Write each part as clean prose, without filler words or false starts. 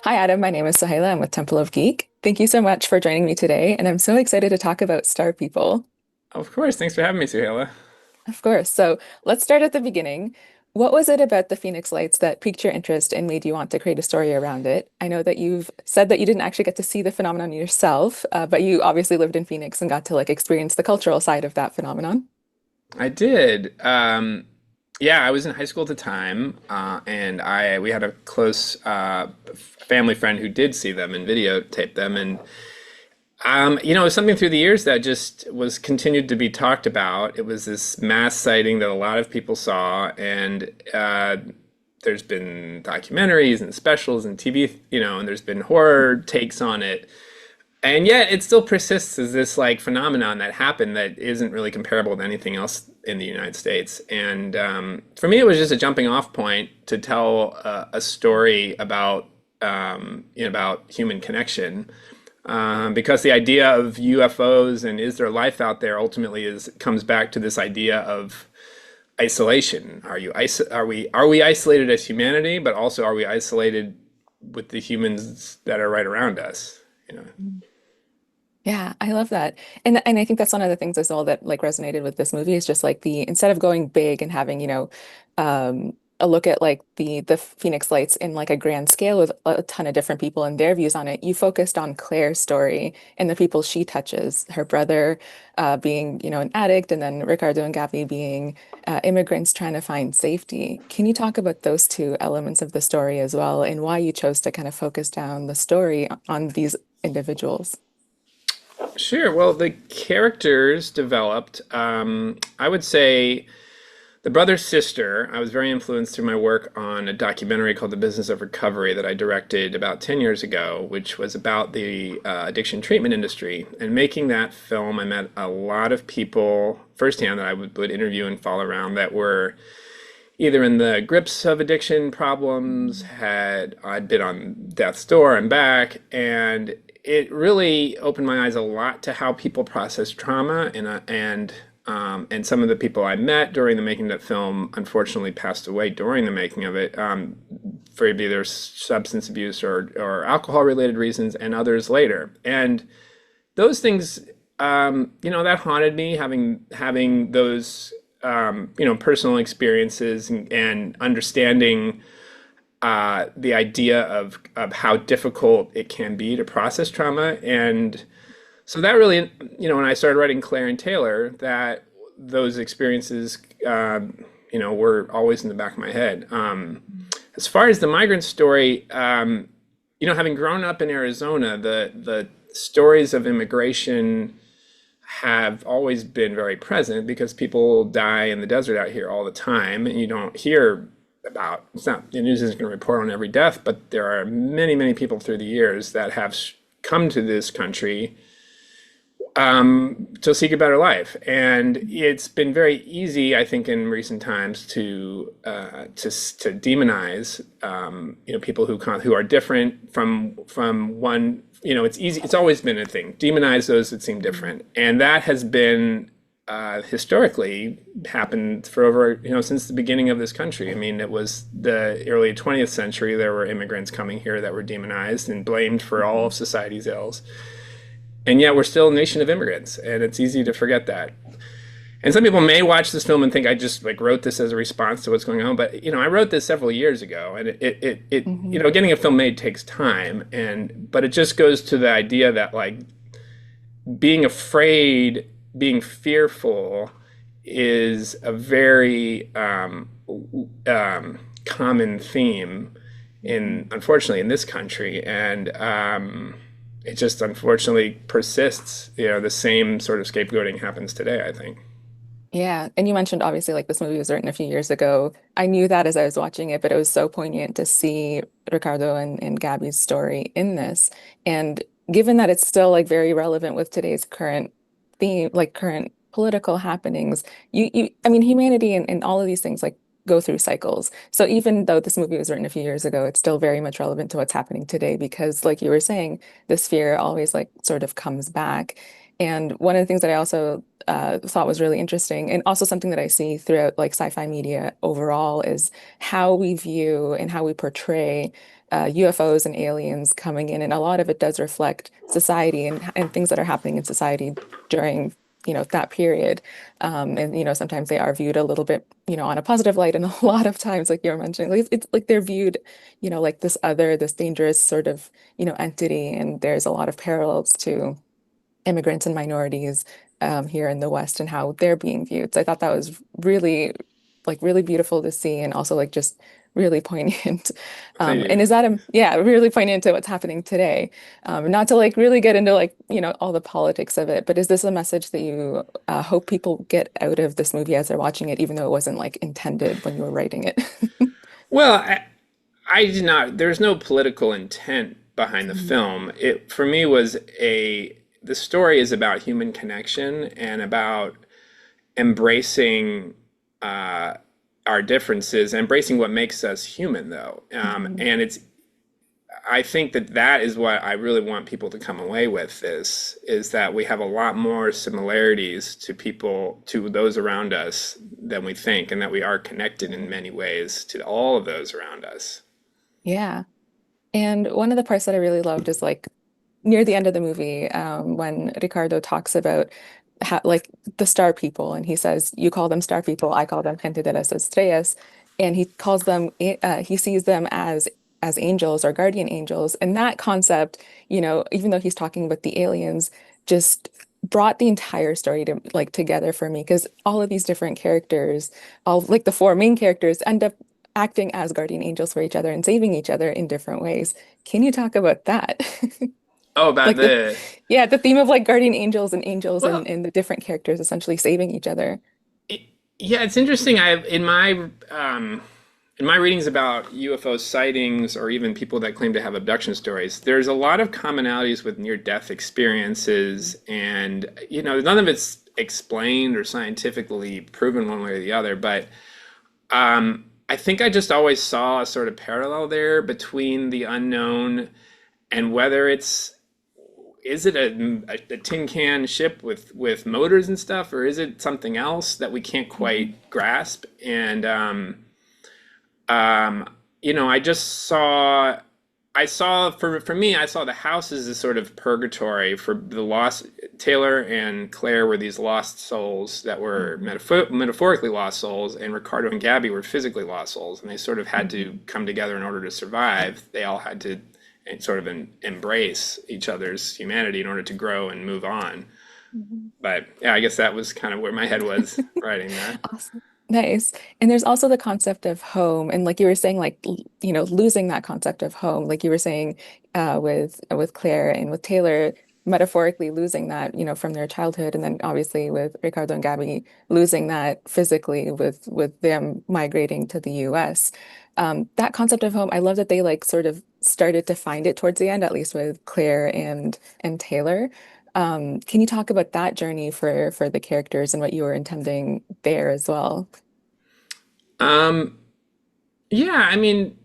Hi, Adam. My name is Suhaila. I'm with Temple of Geek. Thank you so much for joining me today, and I'm so excited to talk about Star People. Of course. Thanks for having me, Suhaila. Of course. So let's start at the beginning. What was it about the Phoenix Lights that piqued your interest and made you want to create a story around it? I know that you've said that you didn't actually get to see the phenomenon yourself, but you obviously lived in Phoenix and got to experience the cultural side of that phenomenon. I did. Yeah, I was in high school at the time, and I we had a close family friend who did see them and videotaped them, and it was something through the years that just was continued to be talked about. It was this mass sighting that a lot of people saw, and there's been documentaries and specials and TV, and there's been horror takes on it. And yet it still persists as this phenomenon that happened that isn't really comparable to anything else in the United States. And for me, it was just a jumping off point to tell a story about human connection. Because the idea of UFOs and is there life out there ultimately comes back to this idea of isolation. Are we isolated as humanity, but also are we isolated with the humans that are right around us? You know. Yeah, I love that. And I think that's one of the things as well that resonated with this movie is just the instead of going big and having, a look at the Phoenix Lights in a grand scale with a ton of different people and their views on it, you focused on Claire's story and the people she touches, her brother being, an addict, and then Ricardo and Gabby being immigrants trying to find safety. Can you talk about those two elements of the story as well and why you chose to kind of focus down the story on these individuals? Sure. Well, the characters developed. I would say the brother sister. I was very influenced through my work on a documentary called The Business of Recovery that I directed about 10 years ago, which was about the addiction treatment industry. And making that film, I met a lot of people firsthand that I would interview and follow around that were either in the grips of addiction problems, I'd been on death's door and back, and it really opened my eyes a lot to how people process trauma, and some of the people I met during the making of that film unfortunately passed away during the making of it, for either substance abuse or alcohol related reasons, and others later. And those things, that haunted me, having those personal experiences and understanding the idea of how difficult it can be to process trauma. And so that really, when I started writing Claire and Taylor, that those experiences, were always in the back of my head. As far as the migrant story, having grown up in Arizona, the stories of immigration have always been very present because people die in the desert out here all the time, and you don't hear about, it's not, the news isn't going to report on every death, but there are many, many people through the years that have come to this country to seek a better life. And it's been very easy, I think, in recent times to demonize people who are different from one. It's easy. It's always been a thing. Demonize those that seem different, and that has been historically happened for over since the beginning of this country. I mean, it was the early 20th century. There were immigrants coming here that were demonized and blamed for all of society's ills. And yet we're still a nation of immigrants, and it's easy to forget that. And some people may watch this film and think I just wrote this as a response to what's going on, but I wrote this several years ago, and it getting a film made takes time, but it just goes to the idea that being afraid, being fearful, is a very common theme unfortunately in this country, and it just unfortunately persists. The same sort of scapegoating happens today, I think. Yeah, and you mentioned obviously this movie was written a few years ago. I knew that as I was watching it, but it was so poignant to see Ricardo and Gabby's story in this. And given that it's still very relevant with today's current theme, current political happenings, I mean, humanity and all of these things go through cycles. So even though this movie was written a few years ago, it's still very much relevant to what's happening today because, like you were saying, this fear always sort of comes back. And one of the things that I also thought was really interesting, and also something that I see throughout like sci-fi media overall is how we view and how we portray UFOs and aliens coming in, and a lot of it does reflect society and things that are happening in society during that period. And sometimes they are viewed a little bit on a positive light, and a lot of times, like you were mentioning, like, it's like they're viewed like this dangerous sort of entity, and there's a lot of parallels to immigrants and minorities here in the West and how they're being viewed. So I thought that was really beautiful to see, and also like just really poignant. Thank And you. is that yeah, really poignant to what's happening today. Not to like really get into like all the politics of it, but is this a message that you hope people get out of this movie as they're watching it, even though it wasn't like intended when you were writing it? Well, I did not. There's no political intent behind the Mhm. film. It for me was a. The story is about human connection and about embracing uh, our differences, embracing what makes us human, though. Mhm. And it's. I think that that is what I really want people to come away with. This is that we have a lot more similarities to people, to those around us, than we think, and that we are connected in many ways to all of those around us. Yeah. And one of the parts that I really loved is like near the end of the movie, when Ricardo talks about like the star people, and he says, "You call them star people, I call them gente de las estrellas," and he calls them, he sees them as angels or guardian angels, and that concept, even though he's talking about the aliens, just brought the entire story to like together for me because all of these different characters, all like the four main characters, end up acting as guardian angels for each other and saving each other in different ways. Can you talk about that? Oh, about Like the yeah, the theme of like guardian angels and angels well, and the different characters essentially saving each other. it, yeah, it's interesting. I in my readings about UFO sightings or even people that claim to have abduction stories, there's a lot of commonalities with near-death experiences, and none of it's explained or scientifically proven one way or the other. But I think I just always saw a sort of parallel there between the unknown and whether it's is it a tin can ship with motors and stuff, or is it something else that we can't Mhm. quite grasp? And I just saw, I saw for me, I saw the house as a sort of purgatory for the lost. Taylor and Claire were these lost souls that were Mhm. metaphorically lost souls, and Ricardo and Gabby were physically lost souls, and they sort of had to Mhm. come together in order to survive. They all had to sort of embrace each other's humanity in order to grow and move on. Mhm. But yeah, I guess that was kind of where my head was writing that. Awesome. Nice. And there's also the concept of home. And like you were saying, like, losing that concept of home, like you were saying with Claire and with Taylor, metaphorically losing that, from their childhood. And then obviously with Ricardo and Gabby, losing that physically with them migrating to the US. That concept of home, I love that they like sort of started to find it towards the end, at least with Claire and Taylor. Can you talk about that journey for the characters and what you were intending there as well? Um, yeah, I mean,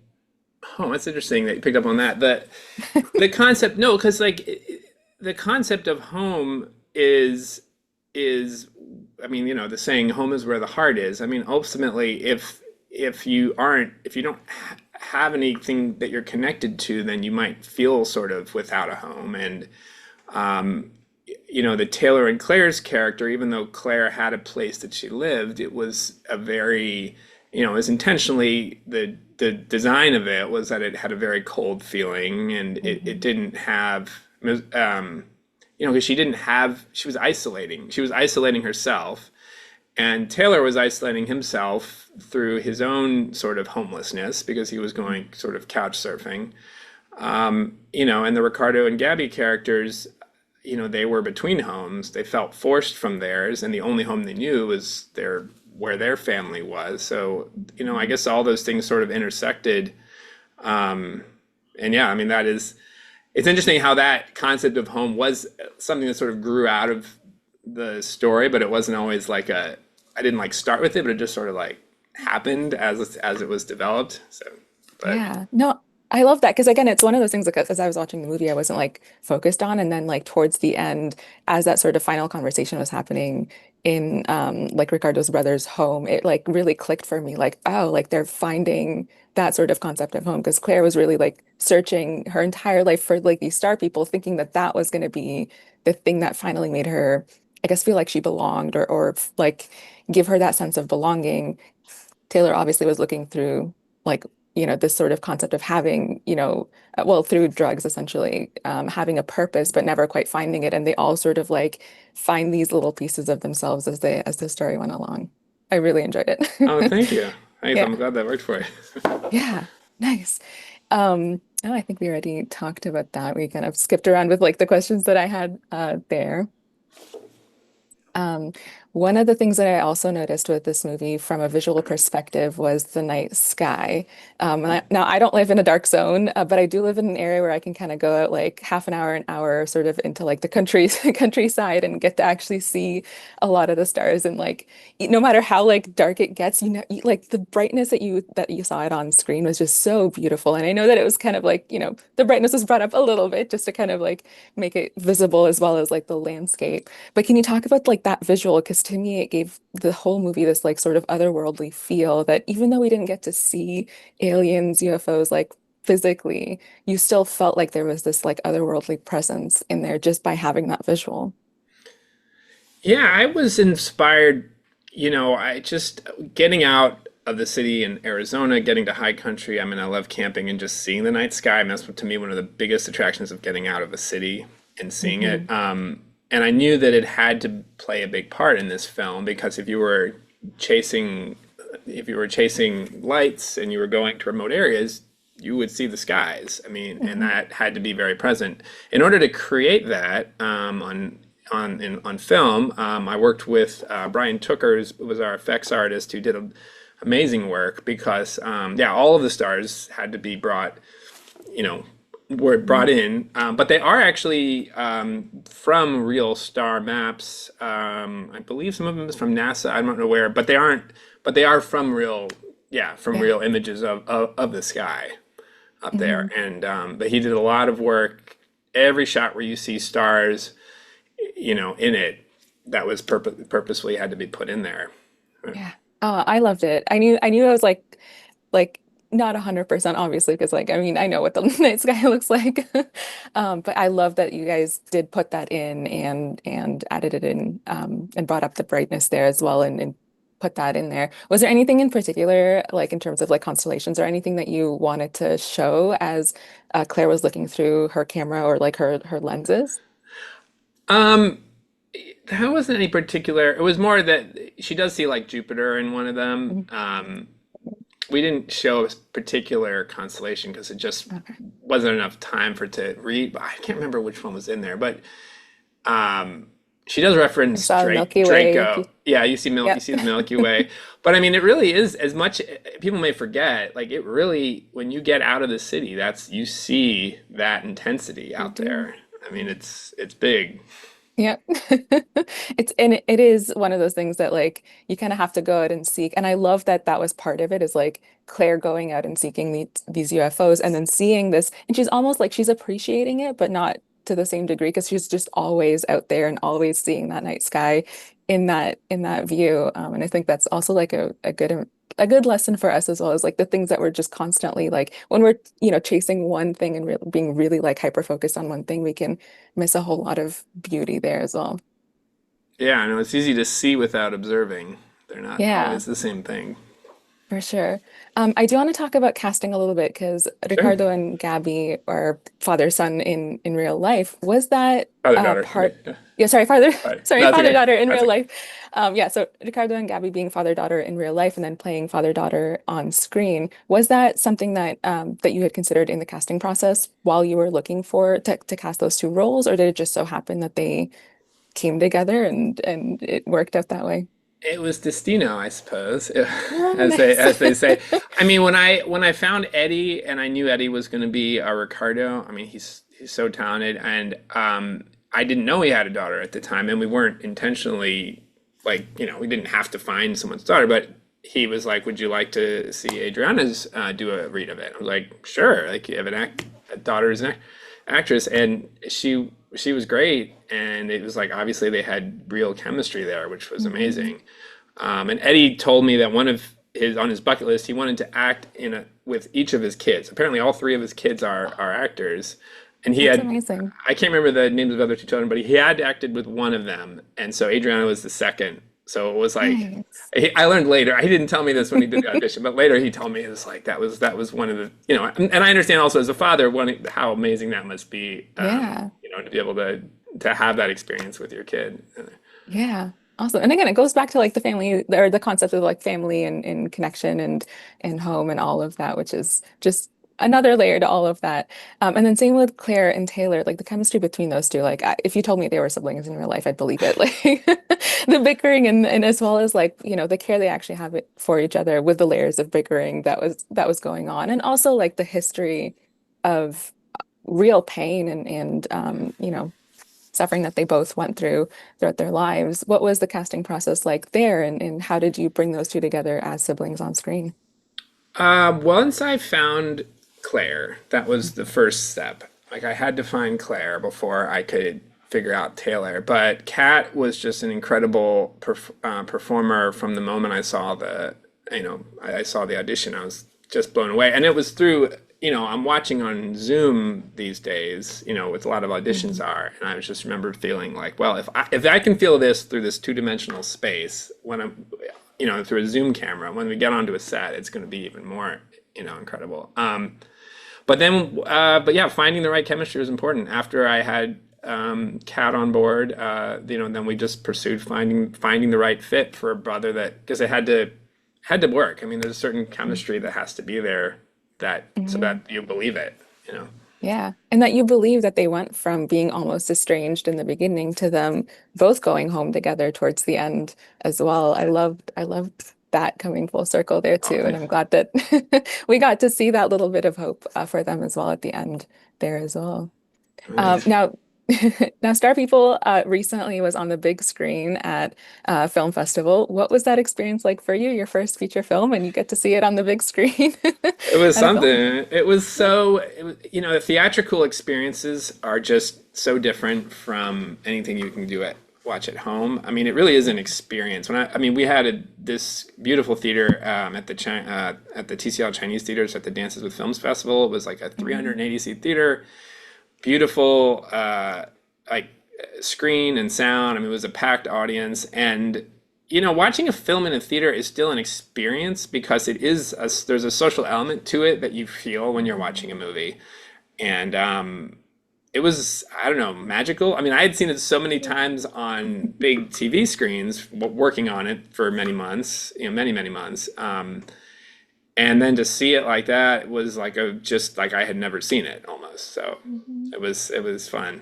oh, that's interesting that you picked up on that. The concept, no, because the concept of home is, I mean, the saying "home is where the heart is." I mean, ultimately, if you don't have anything that you're connected to, then you might feel sort of without a home. And the Taylor and Claire's character, even though Claire had a place that she lived, it was a very, it was intentionally the design of it was that it had a very cold feeling, and it Mhm. didn't have, because she was isolating herself, and Taylor was isolating himself through his own sort of homelessness because he was going sort of couch surfing. And the Ricardo and Gabby characters, they were between homes. They felt forced from theirs, and the only home they knew was where their family was. So, I Mhm. guess all those things sort of intersected. And yeah, I mean, it's interesting how that concept of home was something that sort of grew out of the story, but it wasn't always like I didn't like start with it, but it just sort of like happened as it was developed. So, but Yeah. No, I love that because again, it's one of those things like as I was watching the movie, I wasn't like focused on, and then like towards the end, as that sort of final conversation was happening, in like Ricardo's brother's home, it like really clicked for me like, oh, like they're finding that sort of concept of home because Claire was really like searching her entire life for like these star people, thinking that that was going to be the thing that finally made her, I guess, feel like she belonged or like give her that sense of belonging. Taylor obviously was looking through like, this sort of concept of having, well, through drugs essentially, having a purpose, but never quite finding it. And they all sort of like find these little pieces of themselves as the story went along. I really enjoyed Oh, it. thank you. Thanks. Yeah. I'm glad that worked for you. Yeah. Nice. Oh, I think we already talked about that. We kind of skipped around with like the questions that I had there. Um, One of the things that I also noticed with this movie from a visual perspective was the night sky. Now, I don't live in a dark zone, but I do live in an area where I can kind of go out like half an hour sort of into like the countryside and get to actually see a lot of the stars. And like, no matter how like dark it gets, like the brightness that you saw it on screen was just so beautiful. And I know that it was kind of like, the brightness was brought up a little bit just to kind of like make it visible as well as like the landscape. But can you talk about like that visual? Because to me, it gave the whole movie this like sort of otherworldly feel that even though we didn't get to see aliens, UFOs, like physically, you still felt like there was this like otherworldly presence in there just by having that visual. Yeah, I was inspired, I just getting out of the city in Arizona, getting to high country. I mean, I love camping and just seeing the night sky. And that's to me one of the biggest attractions of getting out of a city and seeing it. Hmm. And I knew that it had to play a big part in this film because chasing, if you were chasing lights and you were going to remote areas, you would see the skies. I mean, and Hmm. that had to be very present. In order to create that on film, I worked with Brian Tookers, who was our effects artist, who did amazing work because yeah, all of the stars had to be brought, you know, were brought in, but they are actually from real star maps. I believe some of them is from NASA. I don't know where, but they aren't. But they are from real, yeah, from Yeah. real images of the sky up there. Hmm. And but he did a lot of work. Every shot where you see stars, in it, that was purposefully had to be put in there. Yeah. I loved it. I knew I was like not 100% obviously because like I mean I know what the night sky looks like. But I love that you guys did put that in and added it in and brought up the brightness there as well and put that in there. Was there anything in particular like in terms of like constellations or anything that you wanted to show as Claire was looking through her camera or like her lenses? Um, There wasn't any particular. It was more that she does see like Jupiter in one of them. Mhm. We didn't show a particular constellation because it just Okay. wasn't enough time for it to read. I can't remember which one was in there, but um, she does I reference saw the Milky Way. Draco. Yeah, you Yep. see the Milky Way, but I mean, it really is as much. People may forget, like it really when you get out of the city, that's you see that intensity You out do. there. I mean, it's big. Yeah. It is one of those things that like you kind of have to go out and seek. And I love that that was part of it is like Claire going out and seeking these UFOs and then seeing this and she's almost like she's appreciating it, but not to the same degree because she's just always out there and always seeing that night sky in that view. And I think that's also like a good lesson for us as well as like the things that we're just constantly like when we're chasing one thing and being really like hyper focused on one thing, we can miss a whole lot of beauty there as well. Yeah, I know it's easy to see without observing. They're not Yeah, always the same thing. for sure. I do want to talk about casting a little bit because Sure. Ricardo and Gabby are father son in real life. Was that Father daughter. part? Yeah. Yeah, sorry, father. Right. Sorry, That's father okay. daughter in That's real okay. life. Yeah, so Ricardo and Gabby being father daughter in real life and then playing father daughter on screen. Was that something that you had considered in the casting process while you were looking for to cast those two roles, or did it just so happen that they came together and it worked out that way? It was Destino, I suppose, Oh, as they nice. as they say. I mean, when I found Eddie and I knew Eddie was going to be a Ricardo. I mean, he's so talented, and I didn't know he had a daughter at the time, and we weren't intentionally like we didn't have to find someone's daughter, but he was like, "Would you like to see Adriana's do a read of it?" I was like, "Sure." Like you have a daughter as an actress, and she she was great, and it was like obviously they had real chemistry there, which was Hmm. amazing. And Eddie told me that one of his on his bucket list, he wanted to act in a with each of his kids. Apparently, all three of his kids are actors, and he That's had amazing. I can't remember the names of the other two children, but he had acted with one of them, and so Adriana was the second. So it was like Nice. I learned later. He didn't tell me this when he did the audition, but later he told me it was like that was one of the and I understand also as a father how amazing that must be, Yeah. to be able to have that experience with your kid. Yeah. Awesome. And again, it goes back to like the family or the concept of like family and connection and home and all of that, which is just another layer to all of that. And then same with Claire and Taylor, like the chemistry between those two. Like if you told me they were siblings in real life, I'd believe it. Like the bickering and as well as like, the care they actually have it for each other with the layers of bickering that was going on. And also like the history of real pain and suffering that they both went through throughout their lives. What was the casting process like there, and how did you bring those two together as siblings on screen? Once I found Claire, that was the first step. Like I had to find Claire before I could figure out Taylor. But Kat was just an incredible performer from the moment I saw the audition. I was just blown away, and it was through. I'm watching on Zoom these days. With a lot of auditions Mhm. are, and I just remember feeling like, well, if I can feel this through this two-dimensional space when I'm through a Zoom camera. When we get onto a set, it's going to be even more, incredible. But yeah, finding the right chemistry was important. After I had Kat on board, then we just pursued finding the right fit for a brother that because it had to work. I mean, there's a certain chemistry that has to be there that so that Mhm. you believe it. You know. Yeah. And that you believe that they went from being almost estranged in the beginning to them both going home together towards the end as well. I loved that coming full circle there Oh, too. And thanks. I'm glad that we got to see that little bit of hope for them as well at the end there as well. Nice. Now, now Star People recently was on the big screen at Film Festival. What was that experience like for you? Your first feature film, and you get to see it on the big screen It was at a film festival. something. The theatrical experiences are just so different from anything you can watch at home. I mean, it really is an experience. I mean, we had this beautiful theater at the TCL Chinese Theaters at the Dances with Films Festival. It was like a Mhm. 380 seat theater, beautiful, like screen and sound. I mean, it was a packed audience, and watching a film in a theater is still an experience because there's a social element to it that you feel when you're watching a movie, and it was I don't know magical. I mean, I had seen it so many times on big TV screens, working on it for many months, many months. And then to see it like that was like just like I had never seen it almost. So Mhm. it was fun.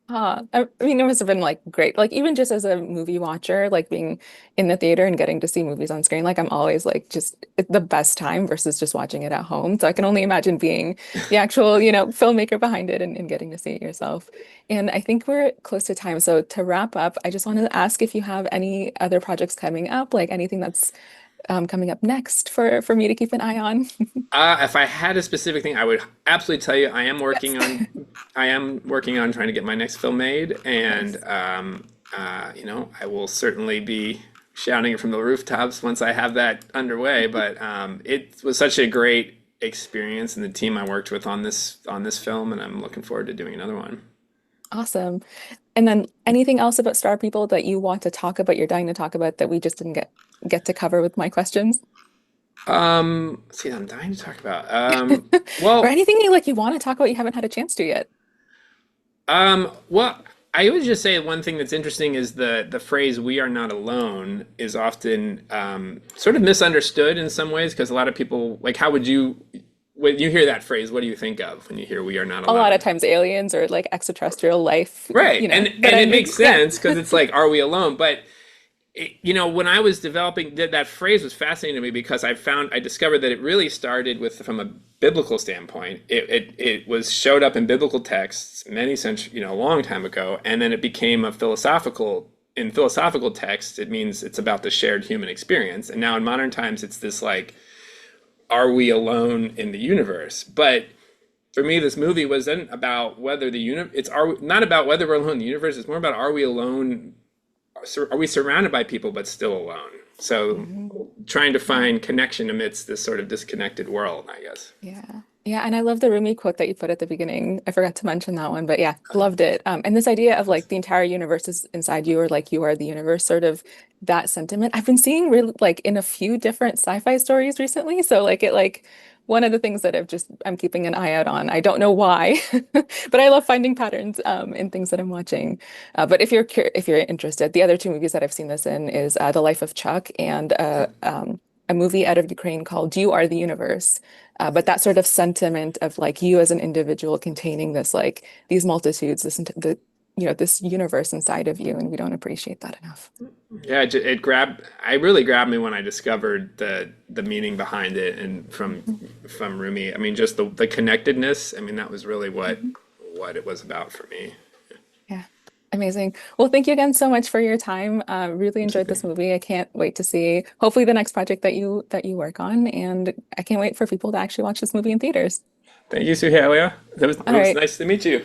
I mean, it must have been like great. Like even just as a movie watcher, like being in the theater and getting to see movies on screen, like I'm always like just the best time versus just watching it at home. So I can only imagine being the actual, filmmaker behind it and getting to see it yourself. And I think we're close to time. So to wrap up, I just wanted to ask if you have any other projects coming up, like anything that's coming up next for me to keep an eye on. If I had a specific thing, I would absolutely tell you Yes. I am working on trying to get my next film made, and Nice. I will certainly be shouting it from the rooftops once I have that underway. But it was such a great experience, and the team I worked with on this film, and I'm looking forward to doing another one. Awesome. And then anything else about Star People that you want to talk about, you're dying to talk about that we just didn't get to cover with my questions? Let's see, I'm dying to talk about. Or Well, anything you want to talk about you haven't had a chance to yet? well, I would just say one thing that's interesting is the phrase "we are not alone" is often sort of misunderstood in some ways because a lot of people like how would you when you hear that phrase, what do you think of when you hear "we are not A lot of alone"? times aliens or like extraterrestrial life, Right, and but and I it mean, makes yeah. sense because it's like, are we alone? But when I was developing that phrase was fascinating to me because I discovered that it really started with from a biblical standpoint. It was showed up in biblical texts many centuries, a long time ago, and then it became a philosophical. In philosophical texts, it means it's about the shared human experience, and now in modern times, it's this like, are we alone in the universe? But for me, this movie wasn't about whether the universe, not about whether we're alone in the universe. It's more about, are we alone? Are we surrounded by people but still alone? So Mhm. trying to find connection amidst this sort of disconnected world, I guess. Yeah. Yeah. And I love the Rumi quote that you put at the beginning. I forgot to mention that one, but yeah, loved it. And this idea of like the entire universe is inside you, or like you are the universe, sort of that sentiment. I've been seeing really like in a few different sci-fi stories recently. So like it like one of the things that I'm keeping an eye out on. I don't know why, but I love finding patterns in things that I'm watching. But if you're interested, the other two movies that I've seen this in is The Life of Chuck and a movie out of Ukraine called You Are the Universe. But that sort of sentiment of like you as an individual containing this like these multitudes, this universe inside of you, and we don't appreciate that enough. Yeah, it really grabbed me when I discovered the meaning behind it, and from Rumi. I mean, just the connectedness. I mean, that was really Mhm. what it was about for me. Yeah, amazing. Well, thank you again so much for your time. Really enjoyed this movie. I can't wait to see hopefully the next project that you work on, and I can't wait for people to actually watch this movie in theaters. Thank you, Suhaila. It All was right. nice to meet you.